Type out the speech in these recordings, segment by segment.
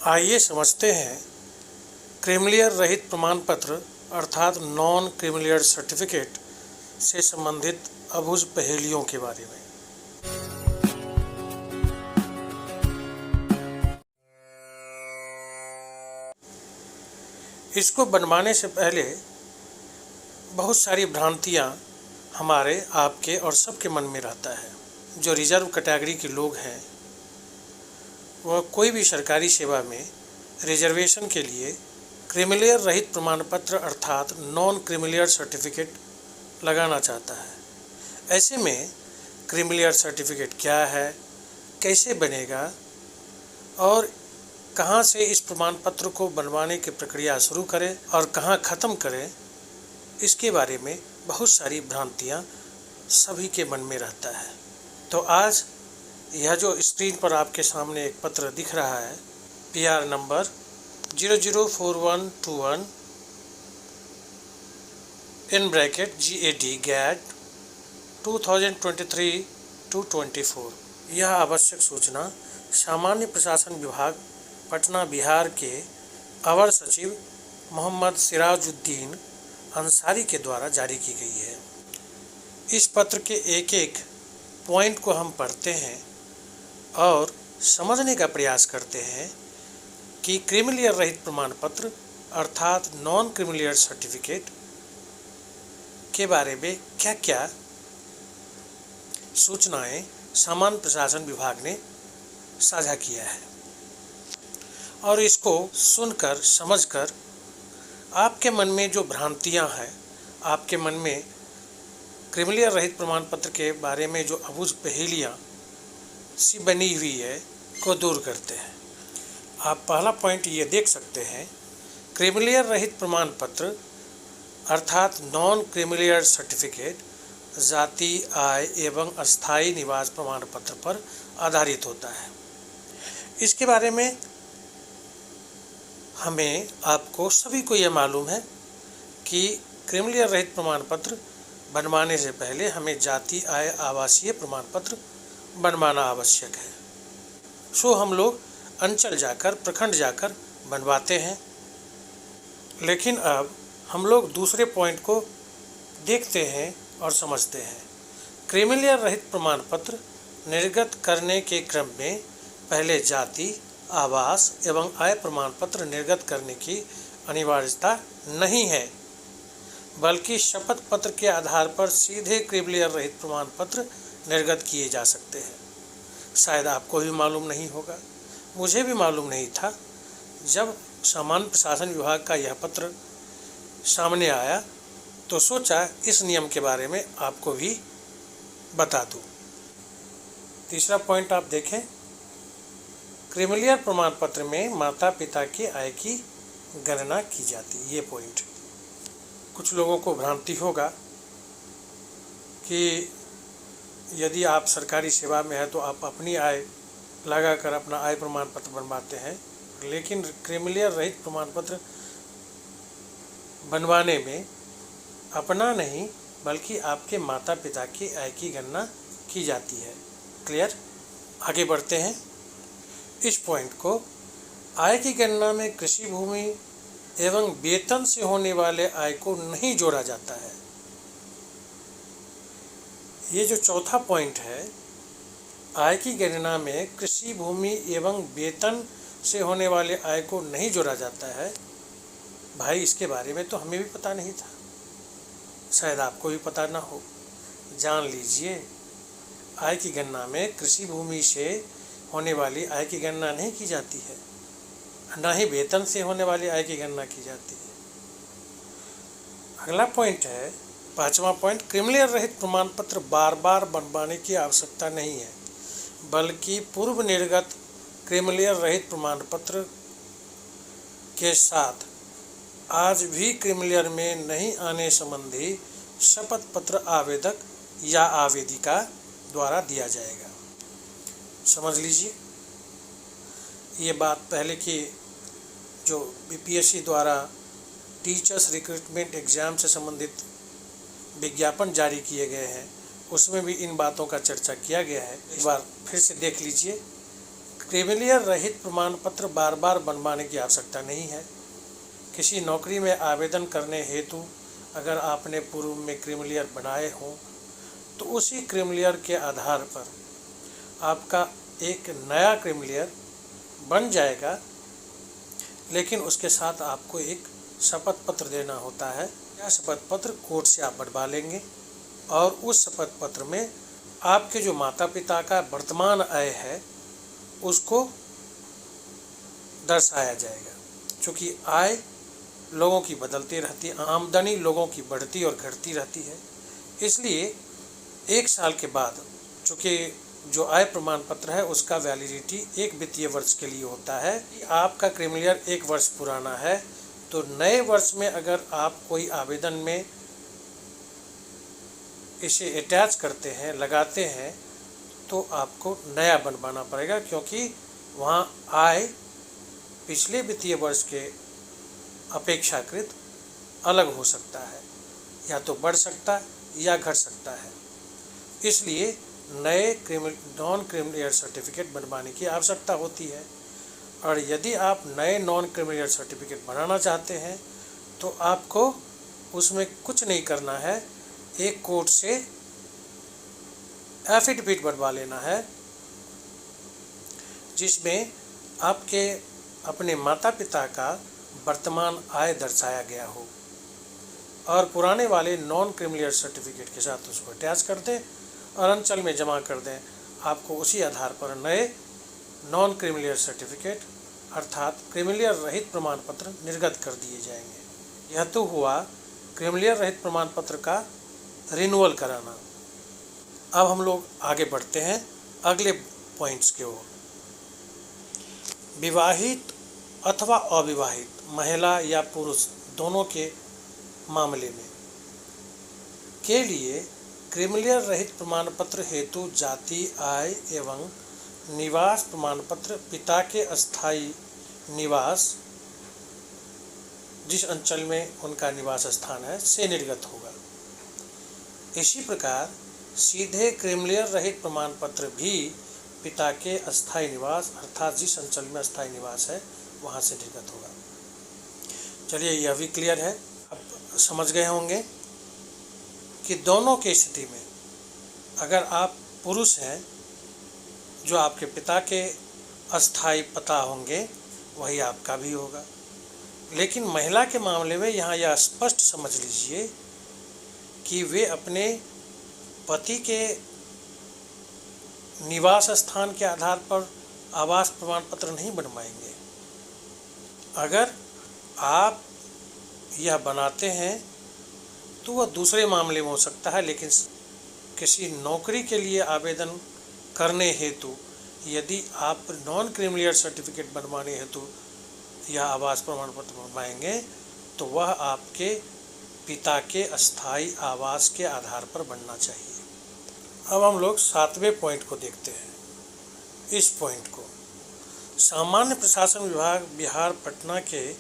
आइए समझते हैं क्रीमिलियर रहित प्रमाण पत्र अर्थात नॉन क्रीमिलियर सर्टिफिकेट से संबंधित अबूझ पहेलियों के बारे में। इसको बनवाने से पहले बहुत सारी भ्रांतियां हमारे, आपके और सबके मन में रहता है। जो रिजर्व कैटेगरी के लोग हैं वह कोई भी सरकारी सेवा में रिजर्वेशन के लिए क्रीमिलियर रहित प्रमाण पत्र अर्थात नॉन क्रीमिलियर सर्टिफिकेट लगाना चाहता है। ऐसे में क्रीमिलियर सर्टिफिकेट क्या है, कैसे बनेगा और कहाँ से इस प्रमाण पत्र को बनवाने की प्रक्रिया शुरू करें और कहाँ ख़त्म करें, इसके बारे में बहुत सारी भ्रांतियाँ सभी के मन में रहता है। तो आज यह जो स्क्रीन पर आपके सामने एक पत्र दिख रहा है, PR नंबर 004121 GAD 2023-24, यह आवश्यक सूचना सामान्य प्रशासन विभाग पटना बिहार के अवर सचिव मोहम्मद सिराजुद्दीन अंसारी के द्वारा जारी की गई है। इस पत्र के एक एक पॉइंट को हम पढ़ते हैं और समझने का प्रयास करते हैं कि क्रीमिलियर रहित प्रमाण पत्र अर्थात नॉन क्रीमिलियर सर्टिफिकेट के बारे में क्या क्या सूचनाएं सामान्य प्रशासन विभाग ने साझा किया है, और इसको सुनकर समझकर आपके मन में जो भ्रांतियां हैं, आपके मन में क्रीमिलियर रहित प्रमाण पत्र के बारे में जो अबूझ पहेलियां सी बनी हुई है को दूर करते हैं। आप पहला पॉइंट ये देख सकते हैं, क्रीमिलियर रहित प्रमाण पत्र अर्थात नॉन क्रीमिलियर सर्टिफिकेट जाति, आय एवं अस्थायी निवास प्रमाण पत्र पर आधारित होता है। इसके बारे में हमें, आपको सभी को यह मालूम है कि क्रीमिलियर रहित प्रमाण पत्र बनवाने से पहले हमें जाति, आय, आवासीय प्रमाण पत्र बनवाना आवश्यक है। सो हम लोग अंचल जाकर, प्रखंड जाकर बनवाते हैं। लेकिन अब हम लोग दूसरे पॉइंट को देखते हैं और समझते हैं। क्रीमिलियर रहित प्रमाण पत्र निर्गत करने के क्रम में पहले जाति, आवास एवं आय प्रमाण पत्र निर्गत करने की अनिवार्यता नहीं है, बल्कि शपथ पत्र के आधार पर सीधे क्रीमिलियर रहित प्रमाण पत्र निर्गत किए जा सकते हैं। शायद आपको भी मालूम नहीं होगा, मुझे भी मालूम नहीं था। जब सामान्य प्रशासन विभाग का यह पत्र सामने आया तो सोचा इस नियम के बारे में आपको भी बता दूं। तीसरा पॉइंट आप देखें, क्रीमिलियर प्रमाण पत्र में माता पिता की आय की गणना की जाती है। ये पॉइंट कुछ लोगों को भ्रांति होगा कि यदि आप सरकारी सेवा में हैं तो आप अपनी आय लगाकर अपना आय प्रमाण पत्र बनवाते हैं, लेकिन क्रीमिलियर रहित प्रमाण पत्र बनवाने में अपना नहीं बल्कि आपके माता पिता की आय की गणना की जाती है। क्लियर? आगे बढ़ते हैं। इस पॉइंट को, आय की गणना में कृषि भूमि एवं वेतन से होने वाले आय को नहीं जोड़ा जाता है। ये जो चौथा पॉइंट है, आय की गणना में कृषि भूमि एवं वेतन से होने वाले आय को नहीं जोड़ा जाता है, भाई इसके बारे में तो हमें भी पता नहीं था, शायद आपको भी पता ना हो। जान लीजिए, आय की गणना में कृषि भूमि से होने वाली आय की गणना नहीं की जाती है, ना ही वेतन से होने वाली आय की गणना की जाती है। अगला पॉइंट है, पांचवा पॉइंट, क्रीमिलियर रहित प्रमाण पत्र बार बार बनवाने की आवश्यकता नहीं है, बल्कि पूर्व निर्गत क्रीमिलियर रहित प्रमाण पत्र के साथ आज भी क्रीमिलियर में नहीं आने संबंधी शपथ पत्र आवेदक या आवेदिका द्वारा दिया जाएगा। समझ लीजिए, ये बात पहले की जो BPSC द्वारा टीचर्स रिक्रूटमेंट एग्ज़ाम से संबंधित विज्ञापन जारी किए गए हैं, उसमें भी इन बातों का चर्चा किया गया है। एक बार फिर से देख लीजिए, क्रीमिलियर रहित प्रमाण पत्र बार बार बनवाने की आवश्यकता नहीं है। किसी नौकरी में आवेदन करने हेतु अगर आपने पूर्व में क्रीमिलियर बनाए हों तो उसी क्रीमिलियर के आधार पर आपका एक नया क्रीमिलियर बन जाएगा, लेकिन उसके साथ आपको एक शपथ पत्र देना होता है। यह शपथ पत्र कोर्ट से आप बनवा लेंगे और उस शपथ पत्र में आपके जो माता पिता का वर्तमान आय है उसको दर्शाया जाएगा। क्योंकि आय लोगों की बदलती रहती है, आमदनी लोगों की बढ़ती और घटती रहती है, इसलिए 1 साल के बाद चूँकि जो आय प्रमाण पत्र है उसका वैलिडिटी 1 वित्तीय वर्ष के लिए होता है। आपका क्रीमिलियर 1 वर्ष पुराना है तो नए वर्ष में अगर आप कोई आवेदन में इसे अटैच करते हैं, लगाते हैं, तो आपको नया बनवाना पड़ेगा, क्योंकि वहाँ आय पिछले वित्तीय वर्ष के अपेक्षाकृत अलग हो सकता है, या तो बढ़ सकता है या घट सकता है। इसलिए नए नॉन क्रीमिलियर सर्टिफिकेट बनवाने की आवश्यकता होती है। और यदि आप नए नॉन क्रीमिलियर सर्टिफिकेट बनाना चाहते हैं तो आपको उसमें कुछ नहीं करना है, एक कोर्ट से एफिडेविट बनवा लेना है जिसमें आपके अपने माता पिता का वर्तमान आय दर्शाया गया हो, और पुराने वाले नॉन क्रीमिलियर सर्टिफिकेट के साथ उसको अटैच कर दें और अंचल में जमा कर दें। आपको उसी आधार पर नए नॉन क्रीमिलियर सर्टिफिकेट अर्थात क्रीमिलियर रहित प्रमाण पत्र निर्गत कर दिए जाएंगे। यह तो हुआ क्रीमिलियर रहित प्रमाण पत्र का रिन्यूअल कराना। अब हम लोग आगे बढ़ते हैं अगले पॉइंट्स की ओर। विवाहित अथवा अविवाहित महिला या पुरुष दोनों के मामले में के लिए क्रीमिलियर रहित प्रमाण पत्र हेतु जाति, आय एवं निवास प्रमाण पत्र पिता के अस्थायी निवास, जिस अंचल में उनका निवास स्थान है, से निर्गत होगा। इसी प्रकार सीधे क्रीमिलियर रहित प्रमाण पत्र भी पिता के अस्थायी निवास अर्थात जिस अंचल में अस्थायी निवास है वहाँ से निर्गत होगा। चलिए, यह भी क्लियर है। अब समझ गए होंगे कि दोनों की स्थिति में अगर आप पुरुष हैं, जो आपके पिता के अस्थायी पता होंगे वही आपका भी होगा। लेकिन महिला के मामले में यहाँ यह स्पष्ट समझ लीजिए कि वे अपने पति के निवास स्थान के आधार पर आवास प्रमाण पत्र नहीं बनवाएंगे। अगर आप यह बनाते हैं तो वह दूसरे मामले में हो सकता है, लेकिन किसी नौकरी के लिए आवेदन करने हेतु यदि आप नॉन क्रीमिलियर सर्टिफिकेट बनवाने हेतु यह आवास प्रमाण पत्र बनवाएंगे तो वह आपके पिता के अस्थायी आवास के आधार पर बनना चाहिए। अब हम लोग 7वें पॉइंट को देखते हैं। इस पॉइंट को सामान्य प्रशासन विभाग बिहार पटना के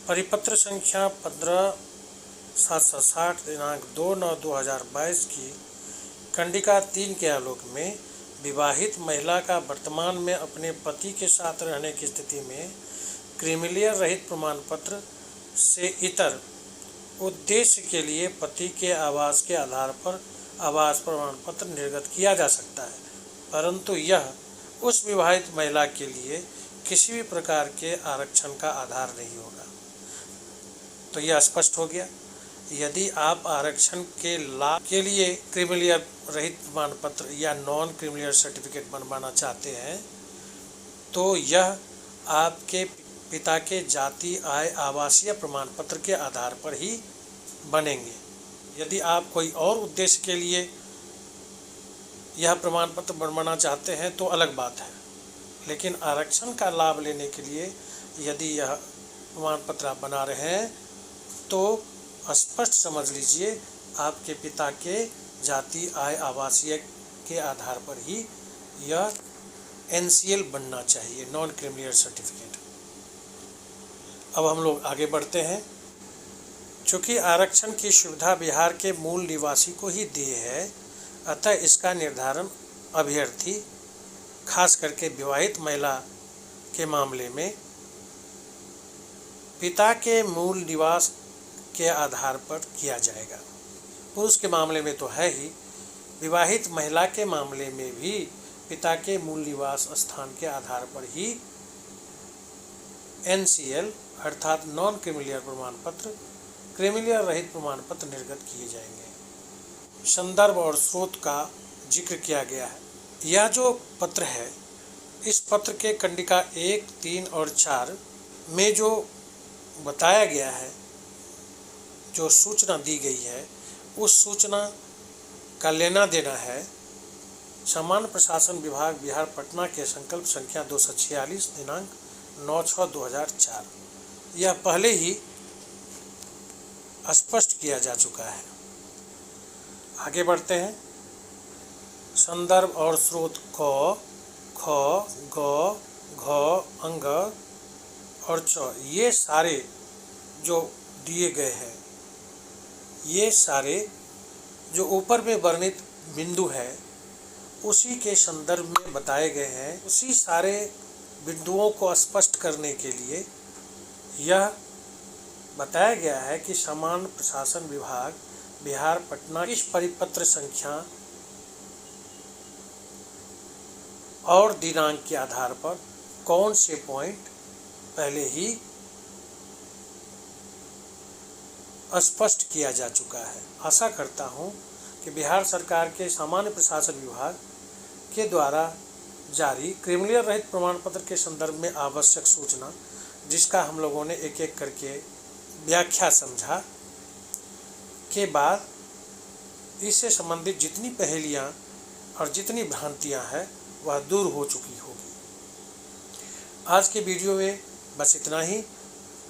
परिपत्र संख्या 15/760 दिनांक 2/9/2022 की कंडिका 3 के आलोक में विवाहित महिला का वर्तमान में अपने पति के साथ रहने की स्थिति में क्रीमिलियर रहित प्रमाण पत्र से इतर उद्देश्य के लिए पति के आवास के आधार पर आवास प्रमाण पत्र निर्गत किया जा सकता है, परंतु यह उस विवाहित महिला के लिए किसी भी प्रकार के आरक्षण का आधार नहीं होगा। तो यह स्पष्ट हो गया। यदि आप आरक्षण के लाभ के लिए क्रीमिलियर रहित प्रमाण पत्र या नॉन क्रीमिलियर सर्टिफिकेट बनवाना चाहते हैं तो यह आपके पिता के जाति, आय, आवासीय प्रमाण पत्र के आधार पर ही बनेंगे। यदि आप कोई और उद्देश्य के लिए यह प्रमाण पत्र बनवाना चाहते हैं तो अलग बात है, लेकिन आरक्षण का लाभ लेने के लिए यदि यह प्रमाण पत्र आप बना रहे हैं तो स्पष्ट समझ लीजिए आपके पिता के जाति, आय, आवासीय के आधार पर ही यह NCL बनना चाहिए, नॉन क्रीमिलियर सर्टिफिकेट। अब हम लोग आगे बढ़ते हैं। चूँकि आरक्षण की सुविधा बिहार के मूल निवासी को ही दी है, अतः इसका निर्धारण अभ्यर्थी खास करके विवाहित महिला के मामले में पिता के मूल निवास के आधार पर किया जाएगा। पुरुष के मामले में तो है ही, विवाहित महिला के मामले में भी पिता के मूल निवास स्थान के आधार पर ही NCL अर्थात नॉन क्रीमिलियर प्रमाण पत्र, क्रीमिलियर रहित प्रमाण पत्र निर्गत किए जाएंगे। संदर्भ और स्रोत का जिक्र किया गया है। यह जो पत्र है, इस पत्र के कंडिका 1, 3 और 4 में जो बताया गया है, जो सूचना दी गई है, उस सूचना का लेना देना है सामान्य प्रशासन विभाग बिहार पटना के संकल्प संख्या 246 दिनांक 9/6/2004। यह पहले ही स्पष्ट किया जा चुका है। आगे बढ़ते हैं। संदर्भ और स्रोत क, ख, ग, घ, अंग और च, ये सारे जो दिए गए हैं, ये सारे जो ऊपर में वर्णित बिंदु है उसी के संदर्भ में बताए गए हैं। उसी सारे बिंदुओं को स्पष्ट करने के लिए यह बताया गया है कि सामान्य प्रशासन विभाग बिहार पटना इस परिपत्र संख्या और दिनांक के आधार पर कौन से पॉइंट पहले ही स्पष्ट किया जा चुका है। आशा करता हूं कि बिहार सरकार के सामान्य प्रशासन विभाग के द्वारा जारी क्रीमिलियर रहित प्रमाण पत्र के संदर्भ में आवश्यक सूचना, जिसका हम लोगों ने एक एक करके व्याख्या समझा, के बाद इससे संबंधित जितनी पहेलियां और जितनी भ्रांतियां हैं वह दूर हो चुकी होगी। आज के वीडियो में बस इतना ही।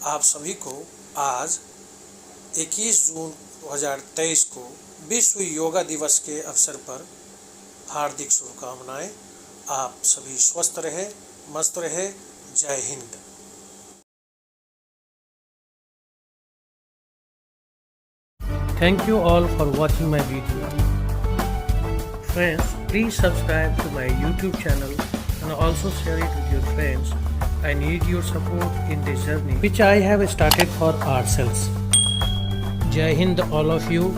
आप सभी को आज 21 जून 2023 को विश्व योगा दिवस के अवसर पर हार्दिक शुभकामनाएं। आप सभी स्वस्थ रहे, मस्त रहे। जय Hind. Thank you all for watching my video. Friends, please subscribe to my YouTube channel and also share it with your friends. I need your support in this journey which I have started for ourselves. Jai Hind all of you.